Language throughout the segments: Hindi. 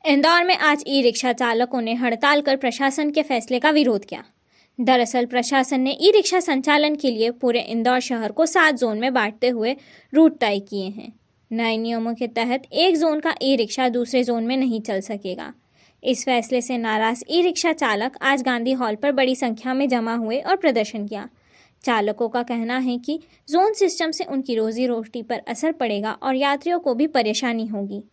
इंदौर में आज ई रिक्शा चालकों ने हड़ताल कर प्रशासन के फैसले का विरोध किया। दरअसल प्रशासन ने ई रिक्शा संचालन के लिए पूरे इंदौर शहर को 7 जोन में बांटते हुए रूट तय किए हैं। नए नियमों के तहत एक जोन का ई रिक्शा दूसरे जोन में नहीं चल सकेगा। इस फैसले से नाराज ई रिक्शा चालक आज गांधी हॉल पर बड़ी संख्या में जमा हुए और प्रदर्शन किया। चालकों का कहना है कि जोन सिस्टम से उनकी रोजी रोटी पर असर पड़ेगा और यात्रियों को भी परेशानी होगी।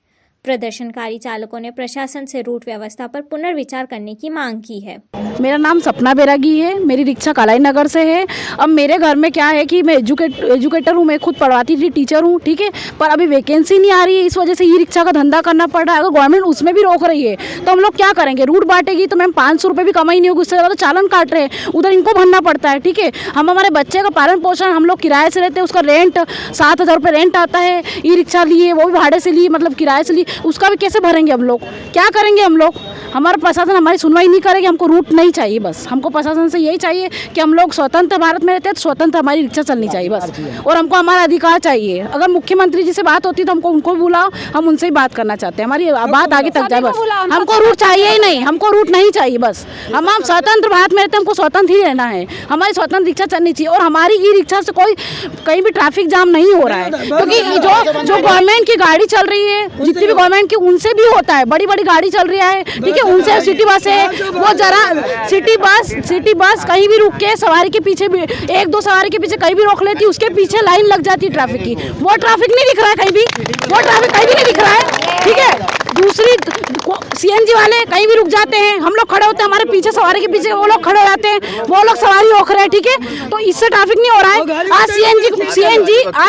प्रदर्शनकारी चालकों ने प्रशासन से रूट व्यवस्था पर पुनर्विचार करने की मांग की है। मेरा नाम सपना बैरागी है, मेरी रिक्शा कालाई नगर से है। अब मेरे घर में क्या है कि मैं एजुकेटर हूँ, मैं खुद पढ़ाती थी, टीचर हूँ, ठीक है। पर अभी वैकेंसी नहीं आ रही है, इस वजह से ई रिक्शा का धंधा करना पड़ रहा है। अगर गवर्नमेंट उसमें भी रोक रही है तो हम लोग क्या करेंगे? रूट बांटेगी तो मैम 500 रुपये भी कमाई नहीं होगी, उससे ज़्यादा चालन काट रहे हैं, उधर इनको भरना पड़ता है, ठीक है। हम हमारे बच्चे का पालन पोषण हम लोग किराए से लेते हैं, उसका रेंट 7,000 रुपये रेंट आता है। ई रिक्शा लिए वो भी भाड़े से लिए, मतलब किराए से लिए, उसका भी कैसे भरेंगे हम लोग? क्या करेंगे हम लोग? हमारा प्रशासन हमारी सुनवाई नहीं करेगी। हमको रूट नहीं चाहिए, बस हमको प्रशासन से यही चाहिए कि हम लोग स्वतंत्र भारत में रहते हैं तो स्वतंत्र हमारी रिक्शा चलनी चाहिए बस, और हमको हमारा अधिकार चाहिए। अगर मुख्यमंत्री जी से बात होती तो हमको उनको भी बुलाओ, हम उनसे ही बात करना चाहते हैं, हमारी बात आगे तक जाए बस। हमको रूट चाहिए ही नहीं, हमको रूट नहीं चाहिए बस। हम स्वतंत्र भारत में रहते हैं, हमको स्वतंत्र ही रहना है, हमारी स्वतंत्र रिक्शा चलनी चाहिए। और हमारी ई रिक्शा से कोई कहीं भी ट्रैफिक जाम नहीं हो रहा है, क्योंकि जो गवर्नमेंट की गाड़ी चल रही है, जितनी भी गवर्नमेंट की, उनसे भी होता है। बड़ी बड़ी गाड़ी चल रही है, ठीक है, उनसे सिटी बस है, वो जरा सिटी बस कहीं भी रुक के सवारी के पीछे भी 1-2 सवारी के पीछे कहीं भी रोक लेती, उसके पीछे लाइन लग जाती है ट्रैफिक की। वो ट्रैफिक नहीं दिख रहा है कहीं भी, वो ट्रैफिक कहीं भी नहीं दिख रहा है, ठीक है। दूसरी सीएनजी वाले कहीं भी रुक जाते हैं, हम लोग खड़े होते हैं, हमारे पीछे सवारी के पीछे वो लोग खड़े हो जाते हैं, वो लोग सवारी रोक रहे हैं, ठीक है। तो इससे ट्रैफिक नहीं हो रहा है। आज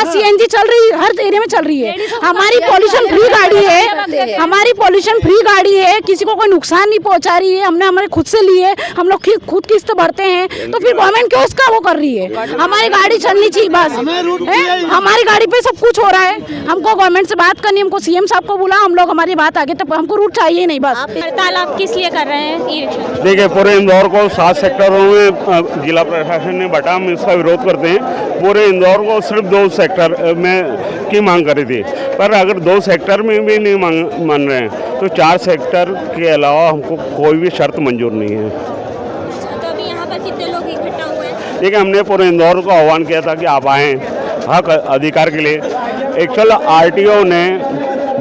सीएनजी चल रही है, हर एरिया में चल रही है। हमारी पॉल्यूशन फ्री गाड़ी है, हमारी पॉल्यूशन फ्री गाड़ी है, किसी को कोई नुकसान नहीं पहुंचा रही है। हमने हमारे खुद से लिए, हम लोग खुद किस्त भरते हैं, तो फिर गवर्नमेंट क्यों उसका वो कर रही है? हमारी गाड़ी चलनी चाहिए बस, हमारी गाड़ी पे सब कुछ हो रहा है। हमको गवर्नमेंट से बात करनी, हमको सीएम साहब को बुला, हम लोग हमारी बात आगे तक, हमको रूट चाहिए नहीं बस। हड़ताल आप किस लिए कर रहे हैं? ई रिक्शा देखिए, पूरे इंदौर को 7 सेक्टरों में जिला प्रशासन ने बांटा, हम इसका विरोध करते हैं। पूरे इंदौर को सिर्फ 2 सेक्टर में की मांग करी थी, पर अगर 2 सेक्टर में भी नहीं मान रहे हैं तो 4 सेक्टर के अलावा हमको कोई भी शर्त मंजूर नहीं है। तो अभी यहाँ पर कितने लोग इकट्ठा हुए हैं? देखिए, हमने पूरे इंदौर को आह्वान किया था कि आप आएँ हक अधिकार के लिए। एक्चुअल आरटीओ ने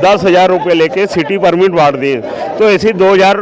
10,000 रुपये लेके सिटी परमिट बांट दिए, तो ऐसी 2,000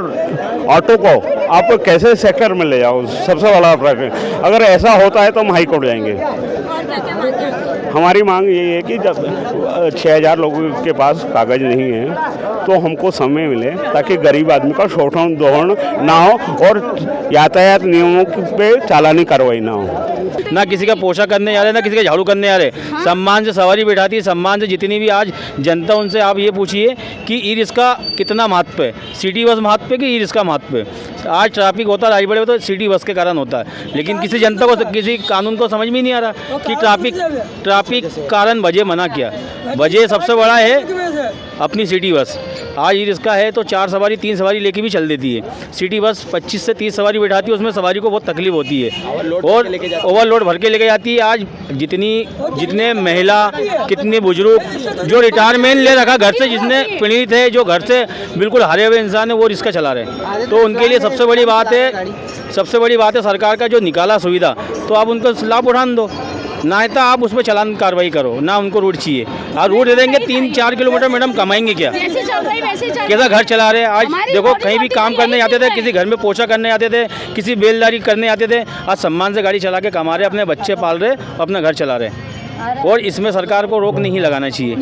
ऑटो को आप कैसे सेक्टर में ले जाओ? सबसे बड़ा प्रश्न। अगर ऐसा होता है तो हम हाई कोर्ट जाएंगे। और क्या क्या मांग है? हमारी मांग यही है कि जब 6,000 लोगों के पास कागज़ नहीं है तो हमको समय मिले, ताकि गरीब आदमी का शोषण दोहन ना हो और यातायात नियमों पे चालानी कार्रवाई ना हो। ना किसी का पोछा करने जा रहे, ना किसी का झाड़ू करने जा रहे। सम्मान से सवारी बैठाती है, सम्मान से जितनी भी आज जनता, उनसे आप ये पूछिए कि ई रिक्शा कितना महत्व है, सिटी बस महत्व है कि ई रिक्शा महत्व है। आज ट्रैफिक होता है राजबड़े में तो सिटी बस के कारण होता है, लेकिन किसी जनता को, किसी कानून को समझ में नहीं आ रहा कि ट्रैफिक कारण वजह मना किया। वजह सबसे बड़ा है अपनी सिटी बस। आज ई रिक्शा है तो 4 सवारी 3 सवारी लेके भी चल देती है। सिटी बस 25 से 30 सवारी बैठाती है, उसमें सवारी को बहुत तकलीफ होती है और ओवरलोड भर के लेके जाती है। आज जितने महिला, कितने बुजुर्ग जो रिटायरमेंट ले रखा घर से, जितने पीड़ित है, जो घर से बिल्कुल हारे हुए इंसान है, वो रिक्शा चला रहे हैं। तो उनके लिए सबसे बड़ी बात है सरकार का जो निकाला सुविधा, तो आप उनको लाभ उठान दो, ना तो आप उसमें चालान कार्रवाई करो, ना उनको रूट चाहिए। और रूट दे देंगे 3-4 किलोमीटर, मैडम कमाएंगे क्या? कैसा घर चला रहे हैं? आज देखो, कहीं भी काम करने जाते थे, किसी घर में पोछा करने जाते थे, किसी बेलदारी करने जाते थे, आज सम्मान से गाड़ी चला के कमा रहे, अपने बच्चे पाल रहे, अपना घर चला रहे। और इसमें सरकार को रोक नहीं लगाना चाहिए।